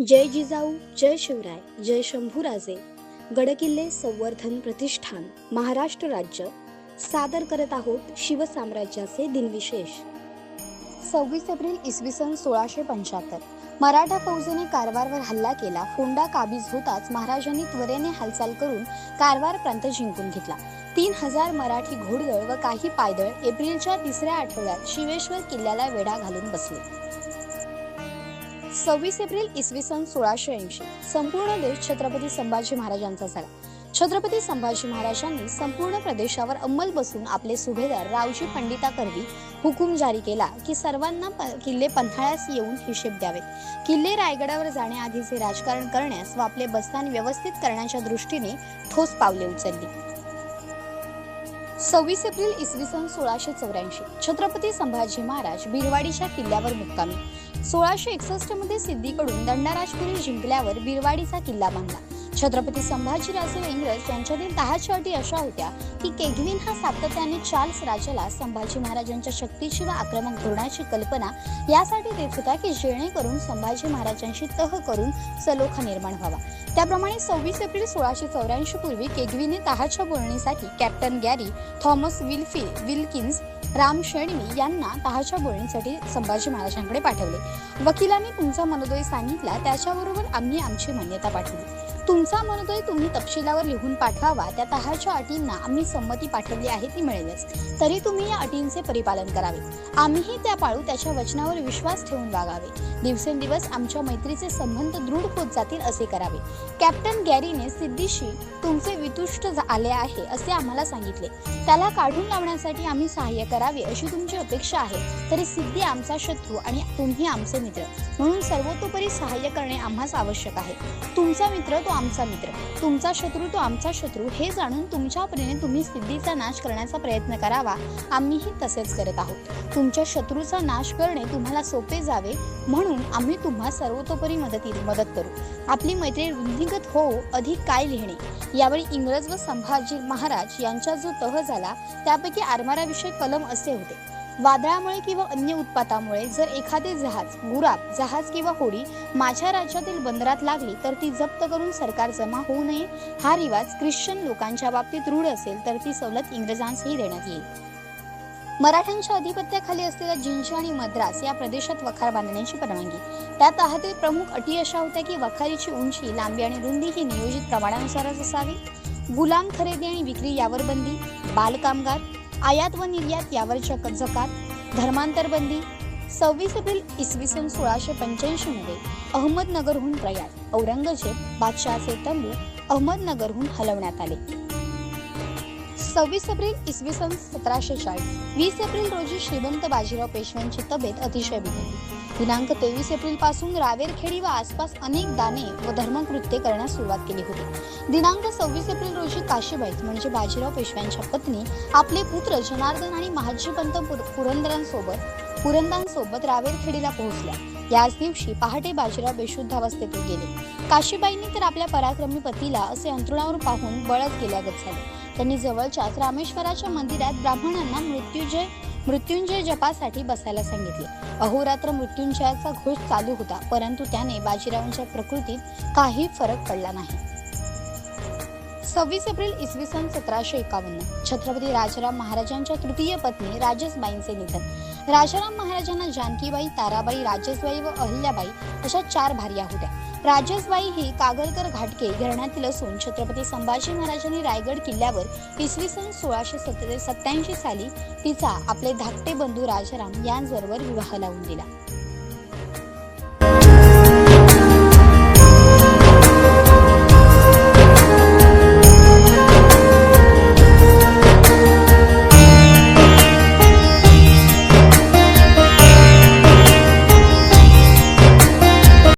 जय जिजाऊ, जय शिवराय, जय शंभूराजे. गडकिल्ले संवर्धन प्रतिष्ठान महाराष्ट्र राज्य सादर करत आहोत शिवसाम्राज्याचे दिनविशेष. 26 एप्रिल इसवी सन 1675 मराठा फौजेने कारवारवर हल्ला केला. फोंडा काबीज होताच महाराजांनी त्वरेने हालचाल करून कारवार प्रांत जिंकून घेतला. 3000 मराठी घोडदळ व काही पायदळ एप्रिलच्या तिसऱ्या आठवड्यात शिवेश्वर किल्ल्याला वेढा घालून बसले. 26 एप्रिल इसवी सन 1680 संपूर्ण देश छत्रपती संभाजी महाराजांचा झाला. छत्रपती संभाजी महाराजांनी संपूर्ण प्रदेशावर अंमल बसून आपले सुभेदार रावजी पंडिता करवी हुकूम जारी केला की सर्वांना किल्ले पन्हाळ्यास येऊन हिशेब द्यावे. किल्ले रायगडावर जाण्याआधीचे राजकारण करण्यास व आपले बस्तान व्यवस्थित करण्याच्या दृष्टीने ठोस पावले उचलली. 26 एप्रिल इसवी सन 1684 छत्रपती संभाजी महाराज बिरवाडीच्या किल्ल्यावर मुक्कामी. 1661 मध्ये सिद्दीकडून दंडाराजपुरी जिंकल्यावर बिरवाडीचा किल्ला बांधला. छत्रपती संभाजीराजे व इंग्रज यांच्यातील तहाच्या अटी अशा होत्या की केगविन हा सातत्याने चार्ल्स राजाला संभाजी महाराजांच्या शक्तीची व आक्रमक धोरणाची कल्पना यासाठी देत होता की जेणेकरून संभाजी महाराजांशी तह करून सलोखा निर्माण व्हावा. त्याप्रमाणे 26 एप्रिल 1684 पूर्वी केगविने तहाच्या बोलणीसाठी captain Gary, Thomas Wilkins, Ram Shenvi यांना तहाच्या बोलणीसाठी संभाजी महाराजांकडे पाठवले. वकिलांनी तुमचा मनोदय सांगितला, त्याच्याबरोबर आम्ही आमची मान्यता पाठवली. तुमचा मनोदय तुम्ही तपशिलावर लिहून पाठवावा. त्या तहाच्या अटींना आम्ही संमती पाठवली आहे ती मिळेलच, तरी तुम्ही या अटींचे परिपालन करावे. आम्हीही त्या पाळू, त्याच्या वचनावर विश्वास ठेवून वागावे. दिवसेंदिवस आमच्या मैत्रीचे संबंध दृढ होत जातील असे करावे. कॅप्टन गॅरीने सिद्धीशी तुमचे वितुष्ट आले आहे असे आम्हाला सांगितले. त्याला काढून लावण्यासाठी आम्ही सहाय्य करावे अशी तुमची अपेक्षा आहे. तरी सिद्धी आमचा शत्रू आणि तुम्ही आमचे मित्र, म्हणून सर्वतोपरी सहाय्य करणे आम्हास आवश्यक आहे. तुमचा मित्र तो आमचा मित्र, तुमचा शत्रू तो आमचा शत्रू हे जाणून तुमच्या परीने तुम्ही सिद्धीचा नाश करण्याचा प्रयत्न करावा. आम्हीही तसेच करत आहोत. तुमच्या शत्रूचा नाश करणे तुम्हाला सोपे जावे म्हणून आम्ही तुम्हा सर्वतोपरी मदत करू. आपली मैत्री वृद्धिंगत हो अधिक काय लिहिणे. यावेळी इंग्रज व संभाजी महाराज यांचा जो तह झाला त्यापैकी आरमाराविषयी कलम असे होते: वादळामुळे किंवा अन्य उत्पातामुळे जर एखादे जहाज किंवा होडी माझ्या राज्यातील बंदरात लागली तर ती जप्त करून सरकार जमा होऊ नये. हा रिवाज ख्रिश्चन लोकांच्या बाबतीत रूढ असेल तर ती सवलत इंग्रजांसही देण्यात येईल. मराठ्यांच्या अधिपत्याखाली असलेल्या जिंजी आणि मद्रास या प्रदेशात वखार बांधण्याची परवानगी. त्या तहातील प्रमुख अटी अशा होत्या की वखारीची उंची, लांबी आणि रुंदी ही नियोजित प्रमाणानुसारच असावी. गुलाम खरेदी आणि विक्री यावर बंदी. बालकामगार, आयात व निर्यात यावर जकात, धर्मांतर बंदी. 26 एप्रिल इसवी सन 1685 मध्ये अहमदनगरहून प्रयाग, औरंगजेब बादशहाचे तंबू अहमदनगरहून हलवण्यात आले. 26 एप्रिल इसवी सन 1740 20 एप्रिल रोजी श्रीमंत बाजीराव पेशव्यांची तब्येत अतिशय बिघडली. दिनांक 23 एप्रिल पासून रावेरखेडी व आसपास अनेक दाने व धर्मकृत्ये करण्यास सुरुवात केली होती. दिनांक 26 एप्रिल रोजी काशीबाई म्हणजे बाजीराव पेशव्यांच्या पत्नी आपले पुत्र जनार्दन आणि महाजीपंत पुरंदरांसोबत रावेरखेडीला पोहोचल्या. याच दिवशी पहाटे बाजीराव बेशुद्धावस्थेतून गेले. काशीबाईंनी तर आपल्या पराक्रमी पतीला असे अंथरुणावर पाहून बळच गेल्यागत झाले. त्यांनी जवळच्याच रामेश्वराच्या मंदिरात ब्राह्मणांना मृत्युंजय जपासाठी बसायला सांगितले. अहोरात्र मृत्युंजयाचा घोष चालू होता, परंतु त्याने बाजीरावांच्या प्रकृतीत काही फरक पडला नाही. 26 एप्रिल इसवी सन 1751 छत्रपती राजाराम महाराजांच्या तृतीय पत्नी राजसबाईंचे निधन. राजाराम महाराजांना जानकीबाई, ताराबाई, राजसबाई व अहिल्याबाई अशा 4 भार्या होत्या. राजसबाई ही कागलकर घाटगे घराण्यातील असून छत्रपती संभाजी महाराजांनी रायगड किल्ल्यावर इसवी सन 1687 साली तिचा आपले धाकटे बंधू राजाराम यांबरोबर विवाह लावून दिला.